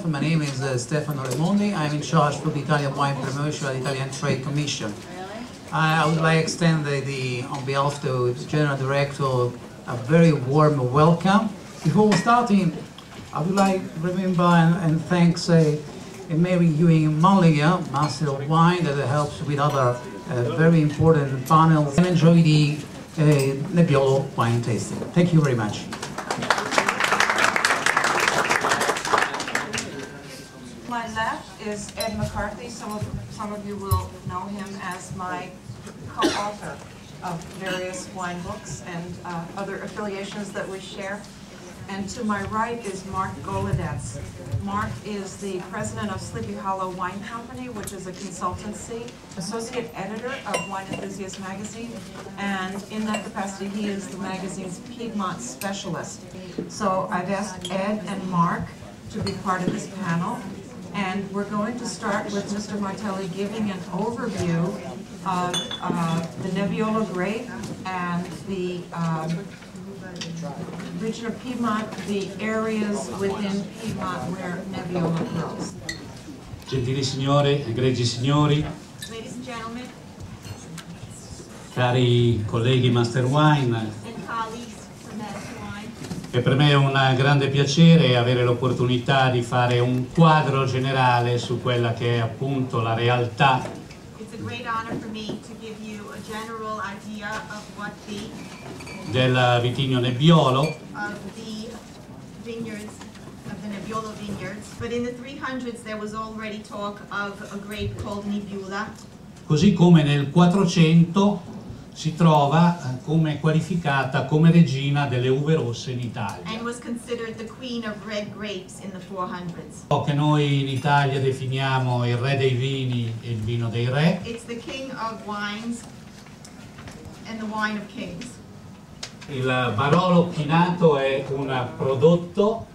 my name is Stefano Lemondi. I'm in charge for the Italian Wine Promotion at the Italian Trade Commission. I would like to extend on behalf of the General Director a very warm welcome. Before starting, I would like to remember and thank Mary Ewing-Mulligan, Master of Wine, that helps with other very important panels, and enjoy the Nebbiolo wine tasting. Thank you very much. My left is Ed McCarthy. Some of you will know him as my co-author of various wine books and other affiliations that we share. And to my right is Mark Golodetz. Mark is the president of Sleepy Hollow Wine Company, which is a consultancy, associate editor of Wine Enthusiast magazine, and in that capacity he is the magazine's Piedmont specialist. So I've asked Ed and Mark to be part of this panel, and we're going to start with Mr. Martelli giving an overview of the Nebbiolo Grape and the region of Piedmont, the areas within Piedmont where Nebbiolo grows. Gentili signore, egregi signori, Ladies and gentlemen, cari colleghi Master Wine, and colleagues from Master Wine, è per me un grande piacere avere l'opportunità di fare un quadro generale su quella che è appunto la realtà. It's a great honor for me to give you a general idea of what Del vitigno Nebbiolo, of the vineyards, of the Nebbiolo vineyards. But in the 300s there was already talk of a grape called Nebbiolo. così come nel 400 si trova come qualificata come regina delle uve rosse in Italia. And was considered the queen of red grapes in the 400s. Che noi in Italia definiamo il re dei vini e il vino dei re. It's the king of wines and the wine of kings. Il Barolo chinato è un prodotto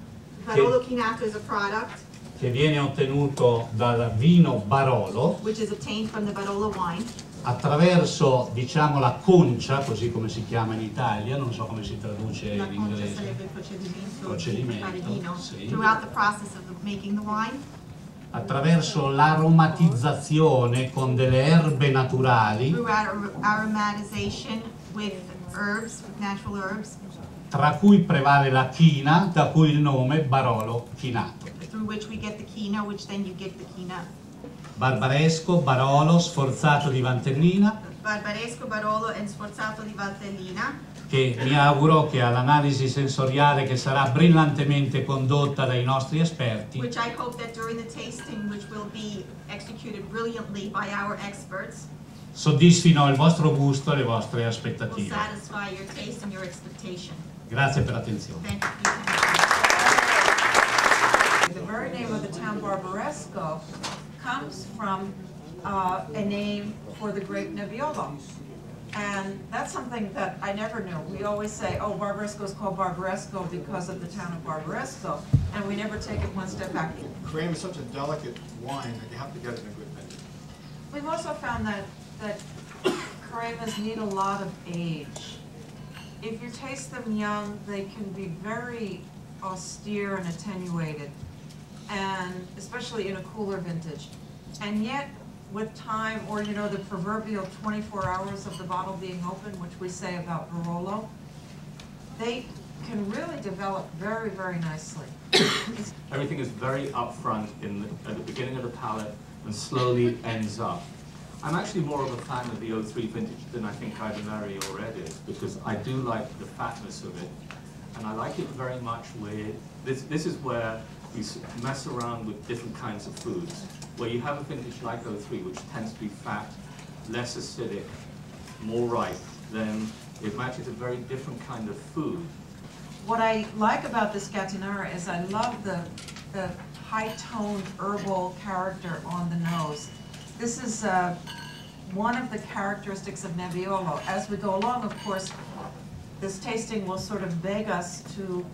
Barolo chinato is a product che viene ottenuto dal vino Barolo which is obtained from the Barolo wine attraverso, diciamo, la concia, così come si chiama in Italia, non so come si traduce La in concia inglese. sarebbe il procedimento Procedimento, di fare vino. sì. Throughout the process of making the wine, Attraverso l'aromatizzazione con delle erbe naturali, throughout aromatization with herbs, with natural herbs, tra cui prevale la china, da cui il nome Barolo chinato. through which we get the china, which then you get the china. Barbaresco, Barolo, sforzato di Valtellina, Barbaresco, Barolo and sforzato di Valtellina, che mi auguro che all'analisi sensoriale che sarà brillantemente condotta dai nostri esperti, which I hope that during the tasting, which will be executed brilliantly by our experts, soddisfino il vostro gusto e le vostre will aspettative. satisfy your taste and your expectation. Grazie per l'attenzione. Thank you. The very name of the town Barbaresco comes from a name for the grape Nebbiolo. And that's something that I never knew. We always say, oh, Barbaresco is called Barbaresco because of the town of Barbaresco, and we never take it one step back. Cream is such a delicate wine that you have to get it in a good vintage. We've also found that Cremas need a lot of age. If you taste them young, they can be very austere and attenuated, and especially in a cooler vintage. And yet, with time, or you know, the proverbial 24 hours of the bottle being open, which we say about Barolo, they can really develop very, very nicely. Everything is very upfront at the beginning of the palate and slowly ends up. I'm actually more of a fan of the 03 vintage than I think either Mary or Ed is, because I do like the fatness of it, and I like it very much with, this is where we mess around with different kinds of foods, where you have a vintage like 03, which tends to be fat, less acidic, more ripe, then it matches a very different kind of food. What I like about this Gattinara is I love the high-toned herbal character on the nose. This is one of the characteristics of Nebbiolo. As we go along, of course, this tasting will sort of beg us to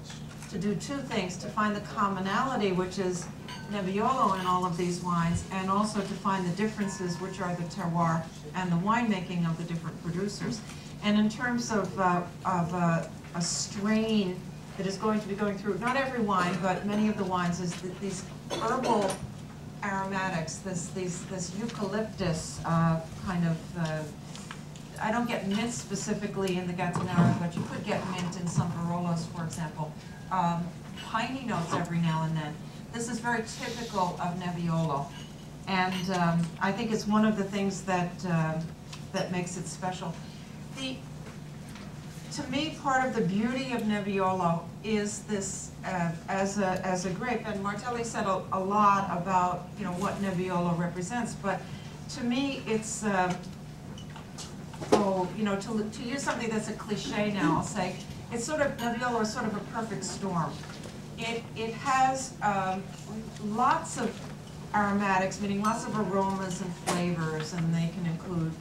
do two things: to find the commonality, which is Nebbiolo in all of these wines, and also to find the differences, which are the terroir and the winemaking of the different producers. And in terms of a strain that is going to be going through, not every wine, but many of the wines, is these herbal aromatics, this eucalyptus kind of, I don't get mint specifically in the Gattinara, but you could get mint in some Barolos, for example. Piney notes every now and then. This is very typical of Nebbiolo, and I think it's one of the things that that makes it special. To me, part of the beauty of Nebbiolo is this as a grape, and Martelli said a lot about what Nebbiolo represents, but to me it's to use something that's a cliche now, I'll say it's sort of, Nebbiolo is sort of a perfect storm. It has lots of aromatics, meaning lots of aromas and flavors, and they can include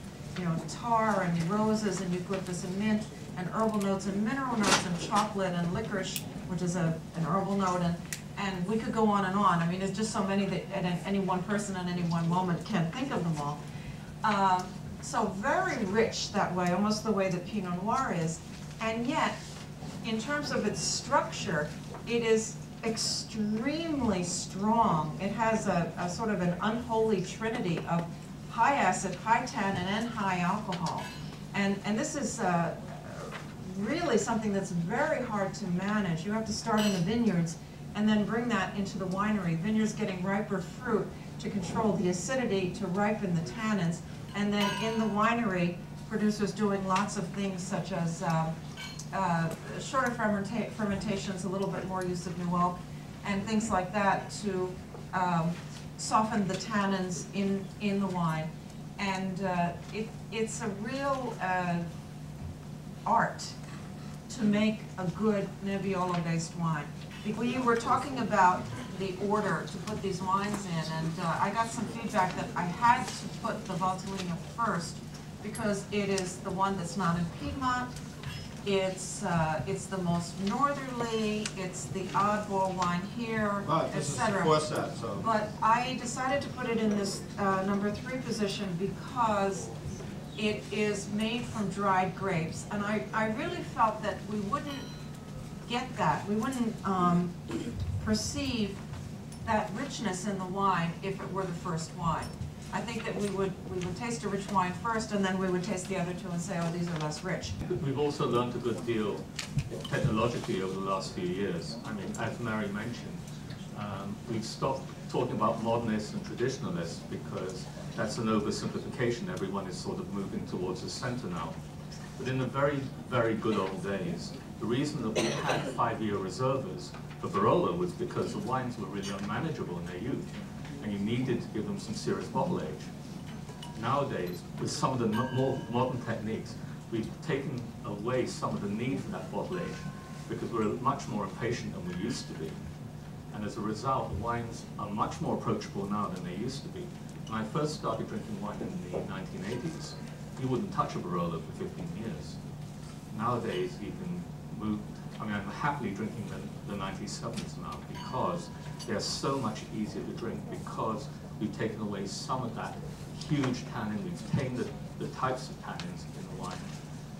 tar and roses and eucalyptus and mint and herbal notes and mineral notes and chocolate and licorice, which is an herbal note, and we could go on and on. I mean, there's just so many that any one person at any one moment can't think of them all. So very rich that way, almost the way that Pinot Noir is, and yet, in terms of its structure, it is extremely strong. It has a sort of an unholy trinity of high acid, high tannin, and high alcohol. And this is really something that's very hard to manage. You have to start in the vineyards and then bring that into the winery. Vineyards getting riper fruit to control the acidity, to ripen the tannins. And then in the winery, producers doing lots of things such as shorter fermentations, a little bit more use of new oak, and things like that to soften the tannins in the wine. And it's a real art to make a good Nebbiolo-based wine. We were talking about the order to put these wines in, and I got some feedback that I had to put the Valtellina first because it is the one that's not in Piedmont. It's the most northerly. It's the oddball wine here, etc. But I decided to put it in this number 3 position because it is made from dried grapes, and I really felt that we wouldn't get that. We wouldn't perceive that richness in the wine if it were the first wine. I think that we would taste a rich wine first, and then we would taste the other two and say, oh, these are less rich. We've also learned a good deal technologically over the last few years. I mean, as Mary mentioned, we've stopped talking about modernists and traditionalists because that's an oversimplification. Everyone is sort of moving towards the center now. But in the very, very good old days, the reason that we had 5-year reserves for Barolo was because the wines were really unmanageable in their youth, and you needed to give them some serious bottle age. Nowadays, with some of the more modern techniques, we've taken away some of the need for that bottle age because we're much more impatient than we used to be. And as a result, the wines are much more approachable now than they used to be. When I first started drinking wine in the 1980s, you wouldn't touch a Barolo for 15 years. Nowadays, you can move. I mean, I'm happily drinking the 97s now because they're so much easier to drink because we've taken away some of that huge tannin. We've tamed the types of tannins in the wine.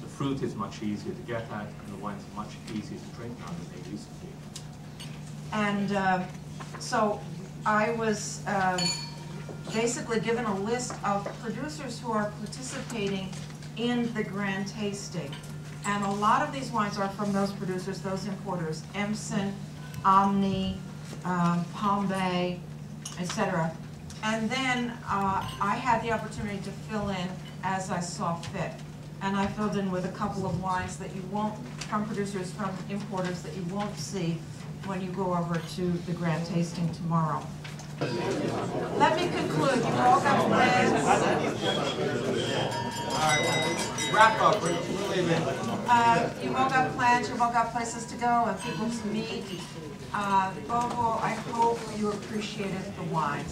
The fruit is much easier to get at, and the wines are much easier to drink now than they used to be. And so I was basically given a list of producers who are participating in the grand tasting. And a lot of these wines are from those producers, those importers, Emson, Omni, Palm Bay, etc. And then I had the opportunity to fill in as I saw fit. And I filled in with a couple of wines that you won't, from producers, from importers, that you won't see when you go over to the grand tasting tomorrow. Let me conclude. You've all got plans. Wrap up. We're leaving. You've all got plans. You've all got places to go and people to meet. Bobo, I hope you appreciated the wines.